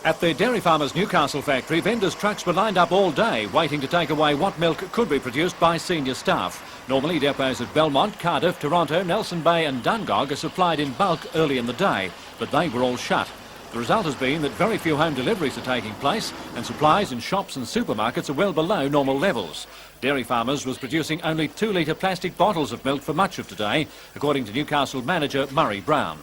At the Dairy Farmers Newcastle factory, vendors' trucks were lined up all day, waiting to take away what milk could be produced by senior staff. Normally, depots at Belmont, Cardiff, Toronto, Nelson Bay and Dungog are supplied in bulk early in the day, but they were all shut. The result has been that very few home deliveries are taking place, and supplies in shops and supermarkets are well below normal levels. Dairy Farmers was producing only 2-litre plastic bottles of milk for much of today, according to Newcastle manager Murray Brown.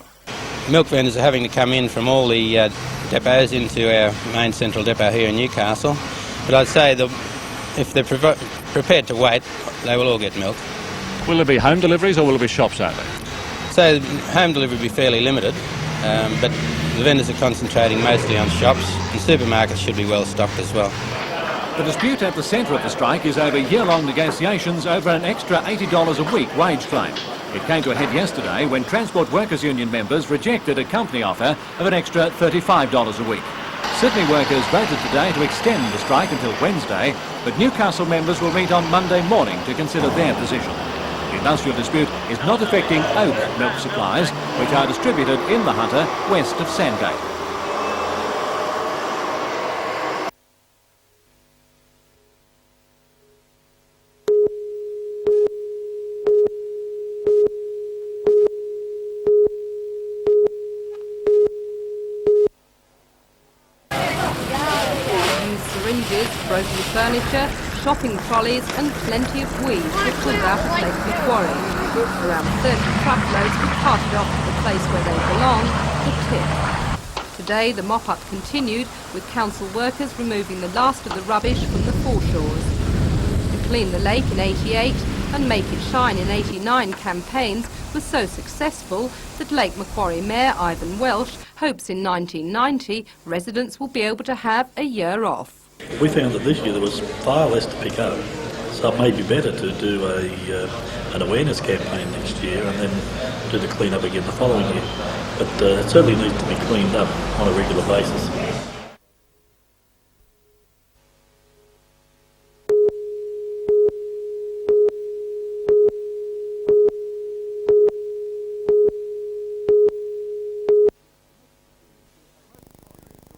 Milk vendors are having to come in from all the depots into our main central depot here in Newcastle. But I'd say that if they're prepared to wait, they will all get milk. Will there be home deliveries or will there be shops only? So home delivery will be fairly limited, but the vendors are concentrating mostly on shops, and supermarkets should be well stocked as well. The dispute at the centre of the strike is over year-long negotiations over an extra $80 a week wage claim. It came to a head yesterday when Transport Workers Union members rejected a company offer of an extra $35 a week. Sydney workers voted today to extend the strike until Wednesday, but Newcastle members will meet on Monday morning to consider their position. The industrial dispute is not affecting oat milk supplies, which are distributed in the Hunter west of Sandgate. Broken furniture, shopping trolleys and plenty of weed were pulled out of Lake Macquarie. Around 30 truckloads were carted off to the place where they belong, the tip. Today the mop-up continued, with council workers removing the last of the rubbish from the foreshores. The Clean the Lake in '88 and Make It Shine in '89 campaigns were so successful that Lake Macquarie Mayor Ivan Welsh hopes in 1990 residents will be able to have a year off. We found that this year there was far less to pick up, so it may be better to do an awareness campaign next year and then do the clean up again the following year. But it certainly needs to be cleaned up on a regular basis.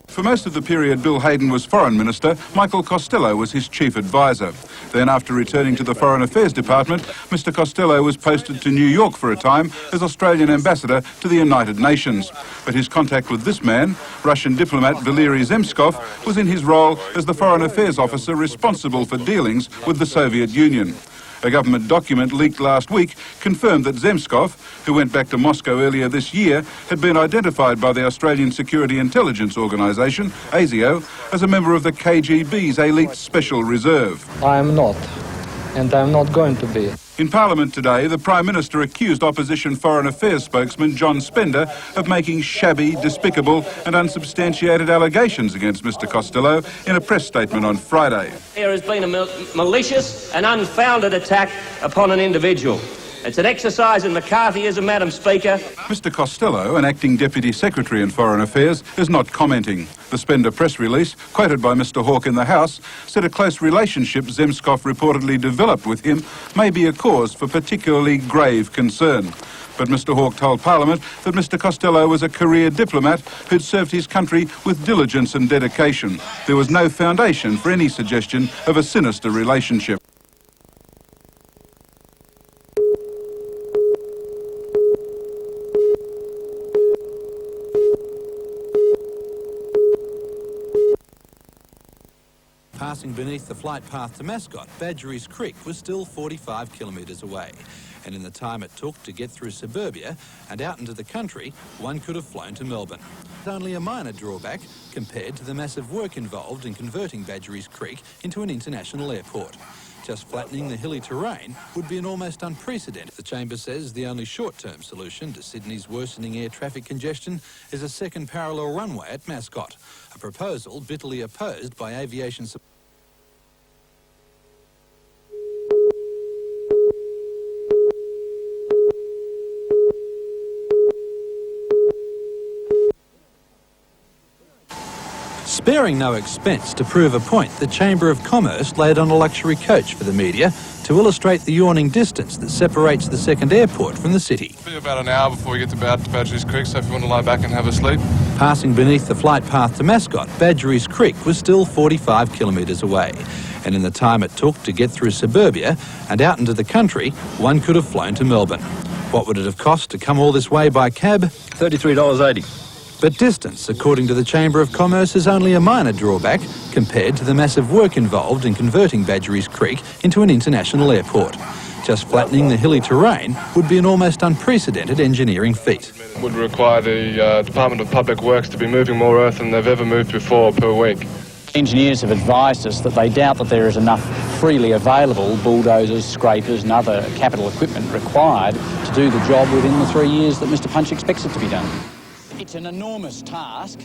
For most of the period Bill Hayden was Foreign Minister, Michael Costello was his chief advisor. Then, after returning to the Foreign Affairs Department, Mr Costello was posted to New York for a time as Australian ambassador to the United Nations. But his contact with this man, Russian diplomat Valery Zemskov, was in his role as the Foreign Affairs officer responsible for dealings with the Soviet Union. A government document leaked last week confirmed that Zemskov, who went back to Moscow earlier this year, had been identified by the Australian Security Intelligence Organisation, ASIO, as a member of the KGB's elite special reserve. I am not, and I am not going to be. In Parliament today, the Prime Minister accused opposition Foreign Affairs spokesman John Spender of making shabby, despicable and unsubstantiated allegations against Mr Costello in a press statement on Friday. There has been a malicious and unfounded attack upon an individual. It's an exercise in McCarthyism, Madam Speaker. Mr Costello, an acting Deputy Secretary in Foreign Affairs, is not commenting. The Spender press release, quoted by Mr Hawke in the House, said a close relationship Zemskov reportedly developed with him may be a cause for particularly grave concern. But Mr Hawke told Parliament that Mr Costello was a career diplomat who'd served his country with diligence and dedication. There was no foundation for any suggestion of a sinister relationship. Passing beneath the flight path to Mascot, Badgerys Creek was still 45 kilometres away. And in the time it took to get through suburbia and out into the country, one could have flown to Melbourne. Only a minor drawback compared to the massive work involved in converting Badgerys Creek into an international airport. Just flattening the hilly terrain would be an almost unprecedented. The Chamber says the only short-term solution to Sydney's worsening air traffic congestion is a second parallel runway at Mascot, a proposal bitterly opposed by aviation supporters. Sparing no expense to prove a point, the Chamber of Commerce laid on a luxury coach for the media to illustrate the yawning distance that separates the second airport from the city. It'll be about an hour before we get to Badgerys Creek, so if you want to lie back and have a sleep. Passing beneath the flight path to Mascot, Badgerys Creek was still 45 kilometres away. And in the time it took to get through suburbia and out into the country, one could have flown to Melbourne. What would it have cost to come all this way by cab? $33.80. But distance, according to the Chamber of Commerce, is only a minor drawback compared to the massive work involved in converting Badgerys Creek into an international airport. Just flattening the hilly terrain would be an almost unprecedented engineering feat. It would require the Department of Public Works to be moving more earth than they've ever moved before per week. Engineers have advised us that they doubt that there is enough freely available bulldozers, scrapers and other capital equipment required to do the job within the 3 years that Mr Punch expects it to be done. It's an enormous task.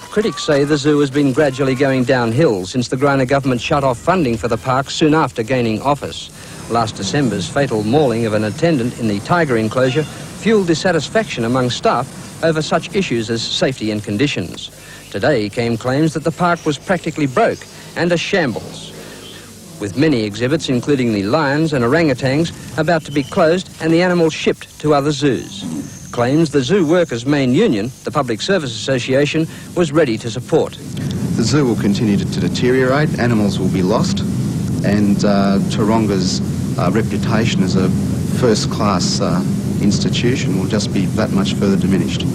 Critics say the zoo has been gradually going downhill since the Groner government shut off funding for the park soon after gaining office. Last December's fatal mauling of an attendant in the tiger enclosure fueled dissatisfaction among staff over such issues as safety and conditions. Today came claims that the park was practically broke and a shambles, with many exhibits, including the lions and orangutans, about to be closed and the animals shipped to other zoos. Claims the Zoo Workers' main union, the Public Service Association, was ready to support. The zoo will continue to deteriorate, animals will be lost, and Taronga's reputation as a first-class institution will just be that much further diminished.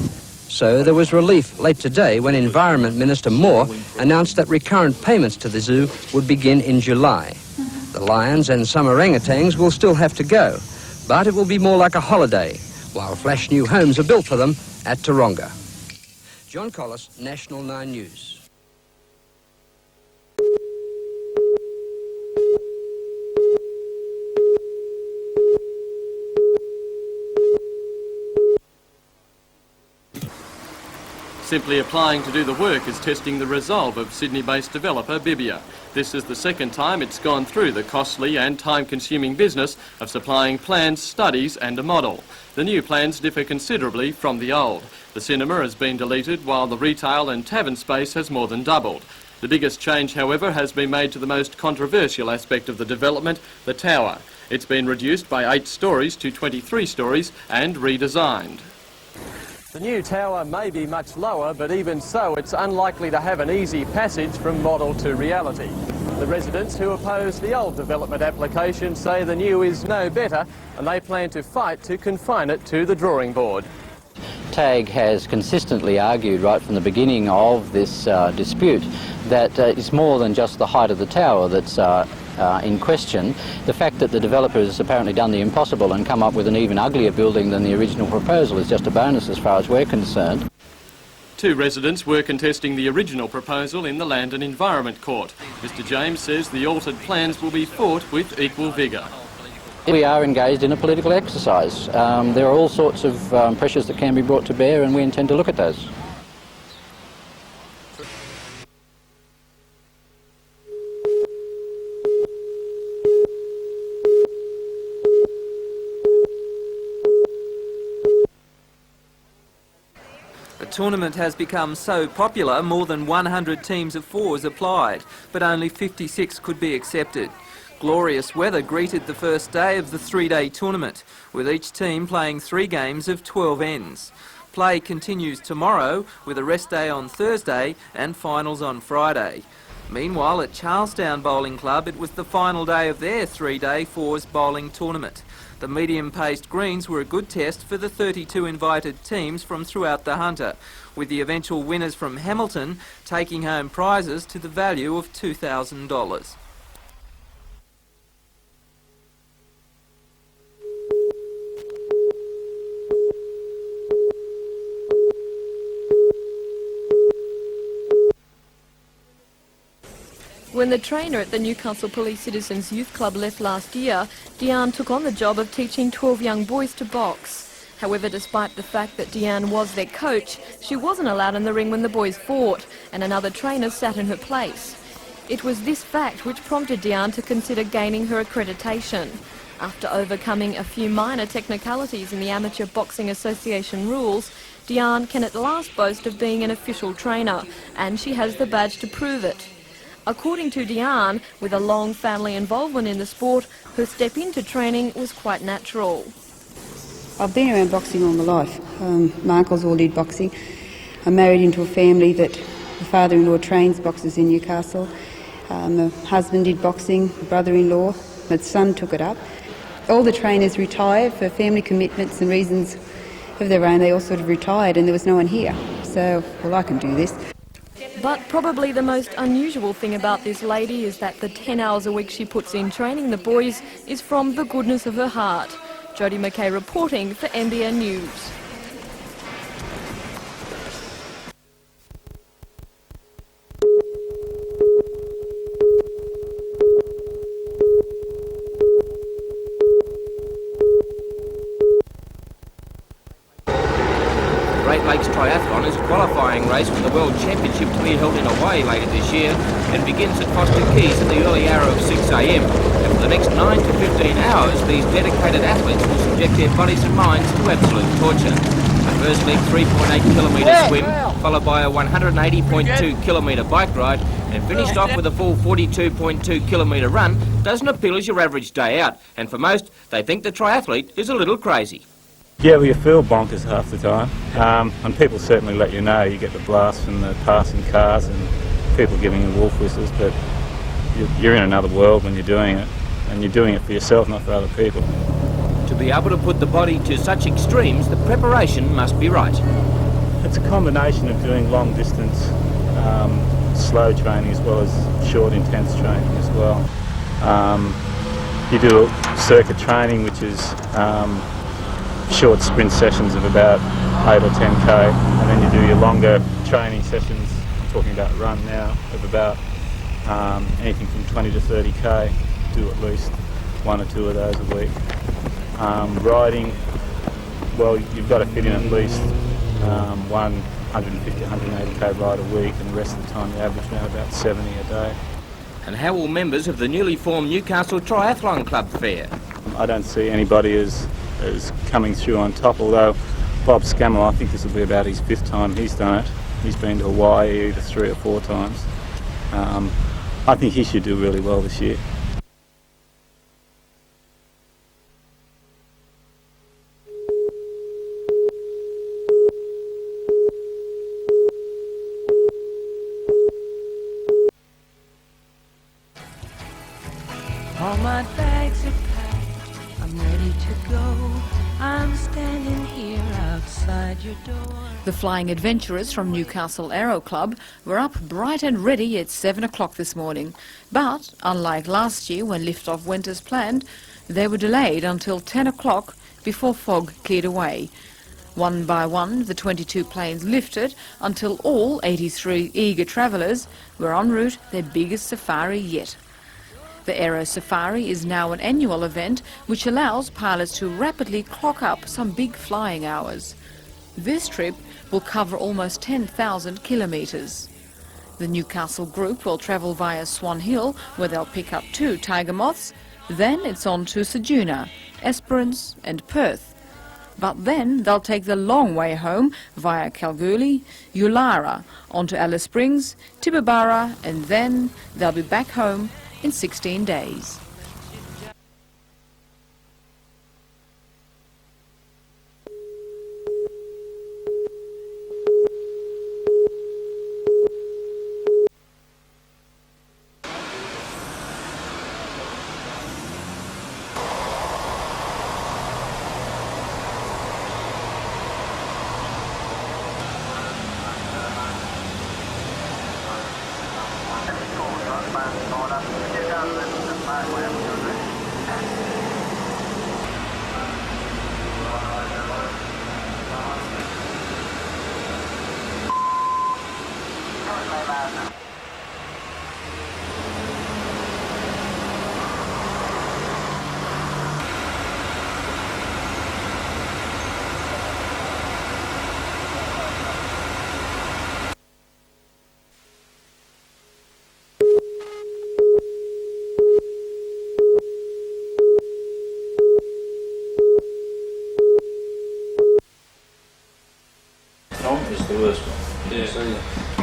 So there was relief late today when Environment Minister Moore announced that recurrent payments to the zoo would begin in July. The lions and some orangutans will still have to go, but it will be more like a holiday, while flash new homes are built for them at Taronga. John Collis, National 9 News. Simply applying to do the work is testing the resolve of Sydney-based developer Bibia. This is the second time it's gone through the costly and time-consuming business of supplying plans, studies and a model. The new plans differ considerably from the old. The cinema has been deleted while the retail and tavern space has more than doubled. The biggest change, however, has been made to the most controversial aspect of the development, the tower. It's been reduced by 8 stories to 23 stories and redesigned. The new tower may be much lower, but even so, it's unlikely to have an easy passage from model to reality. The residents who opposed the old development application say the new is no better, and they plan to fight to confine it to the drawing board. TAG has consistently argued right from the beginning of this dispute that it's more than just the height of the tower that's in question. The fact that the developer has apparently done the impossible and come up with an even uglier building than the original proposal is just a bonus as far as we're concerned. 2 residents were contesting the original proposal in the Land and Environment Court. Mr James says the altered plans will be fought with equal vigour. We are engaged in a political exercise. There are all sorts of pressures that can be brought to bear, and we intend to look at those. The tournament has become so popular, more than 100 teams of 4s applied, but only 56 could be accepted. Glorious weather greeted the first day of the 3-day tournament, with each team playing 3 games of 12 ends. Play continues tomorrow, with a rest day on Thursday and finals on Friday. Meanwhile, at Charlestown Bowling Club, it was the final day of their 3-day 4s bowling tournament. The medium-paced greens were a good test for the 32 invited teams from throughout the Hunter, with the eventual winners from Hamilton taking home prizes to the value of $2,000. When the trainer at the Newcastle Police Citizens Youth Club left last year, Deanne took on the job of teaching 12 young boys to box. However, despite the fact that Deanne was their coach, she wasn't allowed in the ring when the boys fought, and another trainer sat in her place. It was this fact which prompted Diane to consider gaining her accreditation. After overcoming a few minor technicalities in the Amateur Boxing Association rules, Diane can at last boast of being an official trainer, and she has the badge to prove it. According to Diane, with a long family involvement in the sport, her step into training was quite natural. I've been around boxing all my life. My uncles all did boxing. I'm married into a family that the father-in-law trains boxers in Newcastle. My husband did boxing, my brother-in-law, my son took it up. All the trainers retired for family commitments and reasons of their own. They all sort of retired and there was no one here. So, well, I can do this. But probably the most unusual thing about this lady is that the 10 hours a week she puts in training the boys is from the goodness of her heart. Jodie McKay reporting for NBN News. Great Lakes Triathlon is a qualifying race for the World Championship to be held in Hawaii later this year and begins at Foster Keys in the early hour of 6 a.m. And for the next 9 to 15 hours, these dedicated athletes will subject their bodies and minds to absolute torture. A first leg 3.8 kilometre swim, followed by a 180.2 kilometre bike ride, and finished off with a full 42.2 kilometre run doesn't appeal as your average day out. And for most, they think the triathlete is a little crazy. Yeah, well, you feel bonkers half the time, and people certainly let you know. You get the blast from the passing cars and people giving you wolf whistles, but you're in another world when you're doing it, and you're doing it for yourself, not for other people. To be able to put the body to such extremes, the preparation must be right. It's a combination of doing long distance, slow training as well as short intense training as well. You do circuit training, which is short sprint sessions of about 8 or 10k, and then you do your longer training sessions, talking about run now, of about anything from 20 to 30k, do at least 1 or 2 of those a week. Riding, well, you've got to fit in at least 150, 180k ride a week, and the rest of the time you average around about 70 a day. And how will members of the newly formed Newcastle Triathlon Club fare? I don't see anybody as coming through on top, although Bob Scammell, I think this will be about his 5th time he's done it. He's been to Hawaii either 3 or 4 times. I think he should do really well this year. All my bags are packed, I'm ready to go. I'm standing here outside your door. The flying adventurers from Newcastle Aero Club were up bright and ready at 7 o'clock this morning. But, unlike last year when liftoff went as planned, they were delayed until 10 o'clock before fog cleared away. One by one, the 22 planes lifted until all 83 eager travellers were en route their biggest safari yet. The Aero Safari is now an annual event which allows pilots to rapidly clock up some big flying hours. This trip will cover almost 10,000 kilometres. The Newcastle group will travel via Swan Hill, where they'll pick up 2 tiger moths. Then it's on to Ceduna, Esperance and Perth. But then they'll take the long way home via Kalgoorlie, Ulara, onto Alice Springs, Tibooburra, and then they'll be back home in 16 days.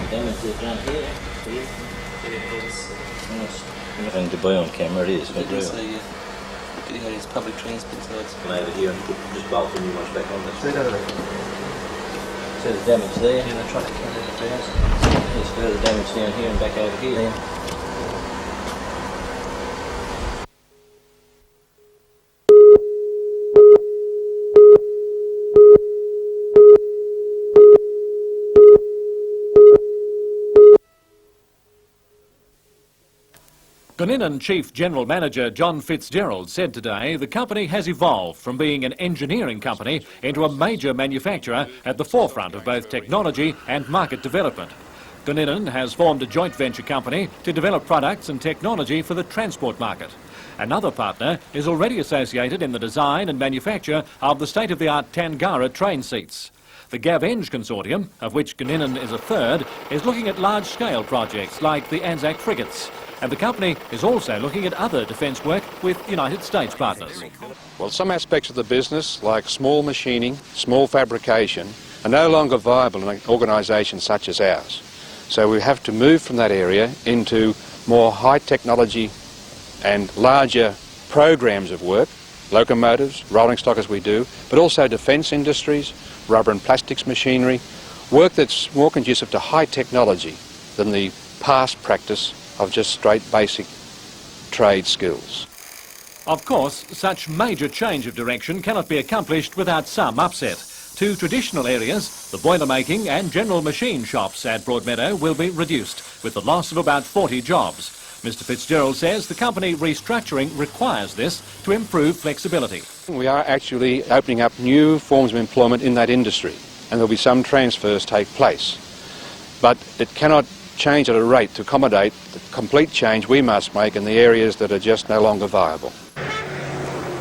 damage they've done here. And to buy on camera it is. It's public transport, so it's... Come over here and just bolt the new ones back on. See the damage there? Yeah, they're trying to cut it down. There's further damage down here and back over here. Glenelg Chief General Manager John Fitzgerald said today the company has evolved from being an engineering company into a major manufacturer at the forefront of both technology and market development. Glenelg has formed a joint venture company to develop products and technology for the transport market. Another partner is already associated in the design and manufacture of the state-of-the-art Tangara train seats. The GavEng consortium, of which Glenelg is a third, is looking at large-scale projects like the Anzac frigates. And the company is also looking at other defence work with United States partners. Well, some aspects of the business, like small machining, small fabrication, are no longer viable in an organisation such as ours. So we have to move from that area into more high technology and larger programs of work, locomotives, rolling stock as we do, but also defence industries, rubber and plastics machinery, work that's more conducive to high technology than the past practice of just straight basic trade skills. Of course, such major change of direction cannot be accomplished without some upset. Two traditional areas, the boiler making and general machine shops at Broadmeadow, will be reduced, with the loss of about 40 jobs. Mr Fitzgerald says the company restructuring requires this to improve flexibility. We are actually opening up new forms of employment in that industry, and there'll be some transfers take place. But it cannot change at a rate to accommodate the complete change we must make in the areas that are just no longer viable.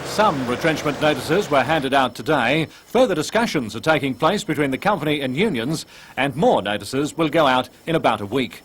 Some retrenchment notices were handed out today. Further discussions are taking place between the company and unions, and more notices will go out in about a week.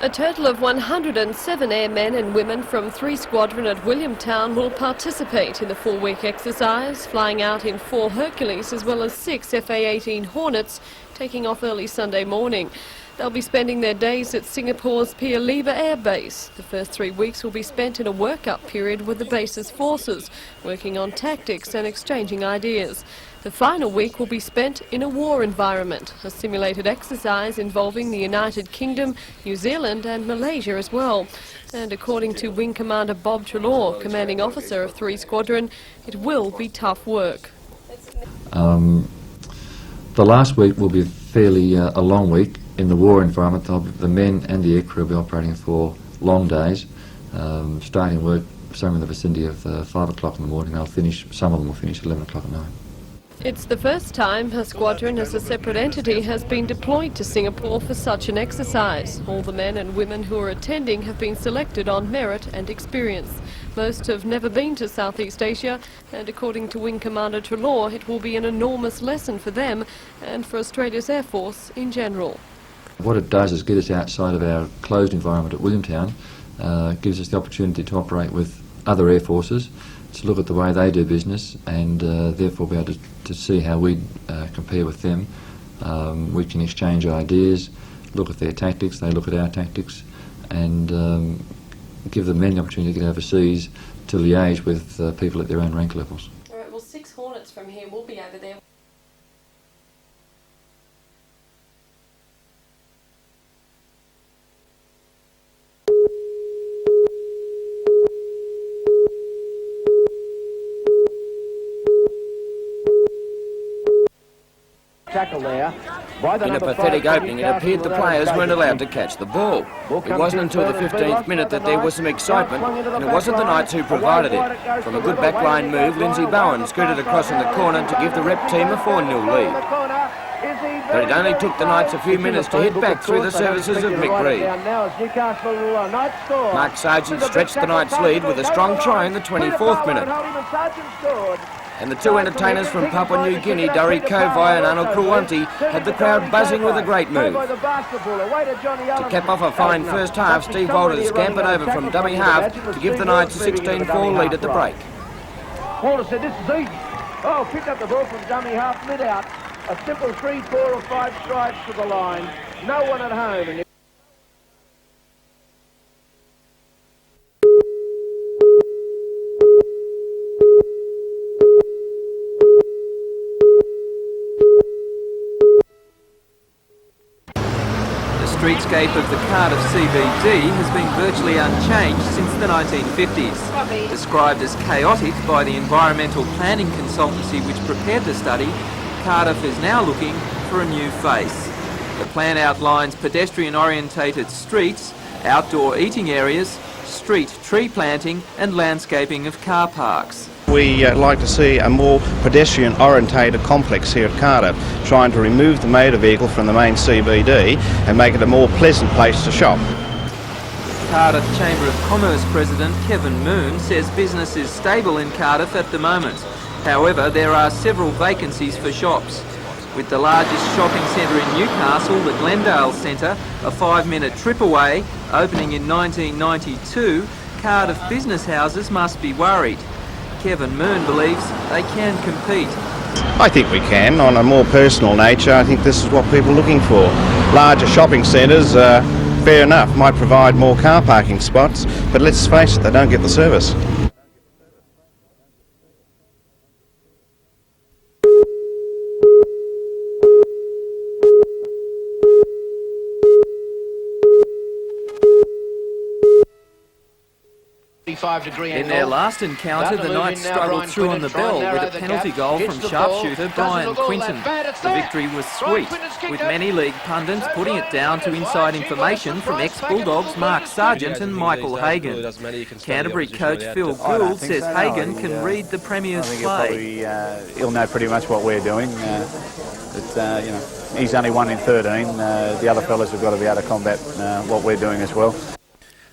A total of 107 airmen and women from 3 Squadron at Williamtown will participate in the 4-week exercise, flying out in 4 Hercules as well as 6 FA-18 Hornets, taking off early Sunday morning. They'll be spending their days at Singapore's Pia Lever Air Base. The first 3 weeks will be spent in a work-up period with the base's forces, working on tactics and exchanging ideas. The final week will be spent in a war environment, a simulated exercise involving the United Kingdom, New Zealand and Malaysia as well. And according to Wing Commander Bob Trelaw, commanding officer of 3 Squadron, it will be tough work. The last week will be fairly a long week. In the war environment, the men and the aircrew will be operating for long days, starting work somewhere in the vicinity of 5 o'clock in the morning. Some of them will finish at 11 o'clock at night. It's the first time a squadron as a separate entity has been deployed to Singapore for such an exercise. All the men and women who are attending have been selected on merit and experience. Most have never been to Southeast Asia, and according to Wing Commander Trelaw, it will be an enormous lesson for them and for Australia's Air Force in general. What it does is get us outside of our closed environment at Williamtown, gives us the opportunity to operate with other air forces, to look at the way they do business, and therefore be able to see how we compare with them. We can exchange ideas, look at their tactics, they look at our tactics, and give the men the opportunity to get overseas to liaise with people at their own rank levels. All right, well, 6 Hornets from here will be over there. In a pathetic opening, it appeared the players weren't allowed to catch the ball. It wasn't until the 15th minute that there was some excitement, and it wasn't the Knights who provided it. From a good backline move, Lindsay Bowen scooted across in the corner to give the rep team a 4-0 lead. But it only took the Knights a few minutes to hit back through the services of Mick Reid. Mark Sargent stretched the Knights' lead with a strong try in the 24th minute. And the two entertainers from Papua New Guinea, Dari Kovai and Anil Kruwanti, had the crowd buzzing with a great move. To cap off a fine first half, Steve Walters scampered over from dummy half to give the Knights a 16-4 lead at the break. Walters said, this is easy. Oh, picked up the ball from dummy half, mid-out. A simple 3, 4 or 5 strides to the line. No one at home. And The streetscape of the Cardiff CBD has been virtually unchanged since the 1950s. Described as chaotic by the environmental planning consultancy which prepared the study, Cardiff is now looking for a new face. The plan outlines pedestrian-orientated streets, outdoor eating areas, street tree planting and landscaping of car parks. We like to see a more pedestrian-orientated complex here at Cardiff, trying to remove the motor vehicle from the main CBD and make it a more pleasant place to shop. Cardiff Chamber of Commerce President Kevin Moon says business is stable in Cardiff at the moment. However, there are several vacancies for shops. With the largest shopping centre in Newcastle, the Glendale Centre, a 5-minute trip away, opening in 1992, Cardiff business houses must be worried. Kevin Moon believes they can compete. I think we can, on a more personal nature. I think this is what people are looking for. Larger shopping centres, fair enough, might provide more car parking spots, but let's face it, they don't get the service. In their last encounter, the Knights struggled through on the bell with a penalty goal from sharpshooter Brian Quinton. The victory was sweet, with many league pundits putting it down to inside information from ex-Bulldogs Mark Sargent and Michael Hagan. Canterbury coach Phil Gould says Hagan can read the Premier's play. He'll know pretty much what we're doing. He's only 1 in 13. The other fellas have got to be able to combat what we're doing as well.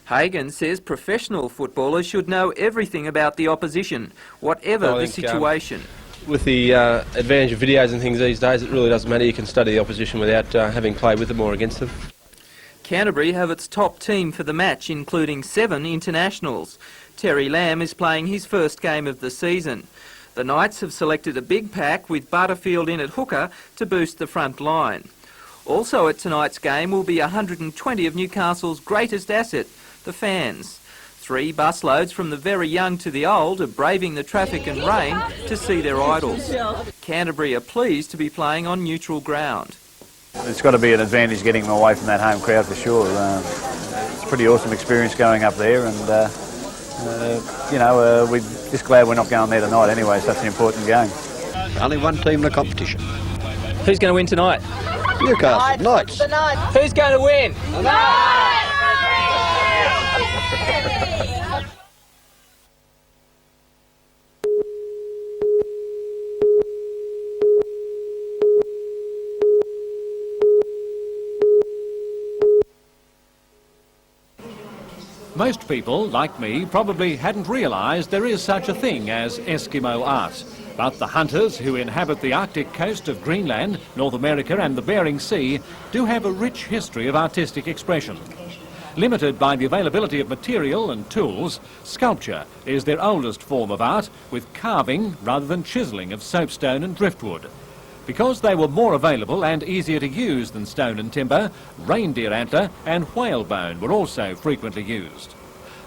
Hagan says professional footballers should know everything about the opposition, whatever the situation. With the advantage of videos and things these days, it really doesn't matter. You can study the opposition without having played with them or against them. Canterbury have its top team for the match, including 7 internationals. Terry Lamb is playing his first game of the season. The Knights have selected a big pack with Butterfield in at hooker to boost the front line. Also at tonight's game will be 120 of Newcastle's greatest asset, the fans. 3 busloads from the very young to the old are braving the traffic and rain to see their idols. Canterbury are pleased to be playing on neutral ground. It's got to be an advantage getting them away from that home crowd for sure. It's a pretty awesome experience going up there, and we're just glad we're not going there tonight anyway. It's such an important game. Only one team in the competition. Who's going to win tonight? Newcastle Knights. Who's going to win? Most people, like me, probably hadn't realised there is such a thing as Eskimo art. But the hunters who inhabit the Arctic coast of Greenland, North America and the Bering Sea do have a rich history of artistic expression. Limited by the availability of material and tools, sculpture is their oldest form of art, with carving rather than chiselling of soapstone and driftwood. Because they were more available and easier to use than stone and timber, reindeer antler and whalebone were also frequently used.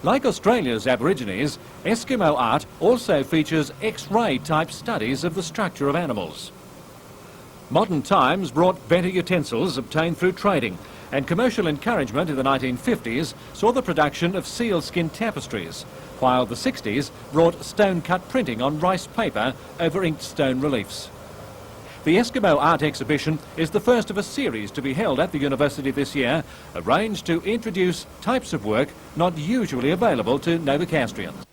Like Australia's Aborigines, Eskimo art also features X-ray type studies of the structure of animals. Modern times brought better utensils obtained through trading, and commercial encouragement in the 1950s saw the production of sealskin tapestries, while the 60s brought stone-cut printing on rice paper over inked stone reliefs. The Eskimo art exhibition is the first of a series to be held at the university this year, arranged to introduce types of work not usually available to Novocastrians.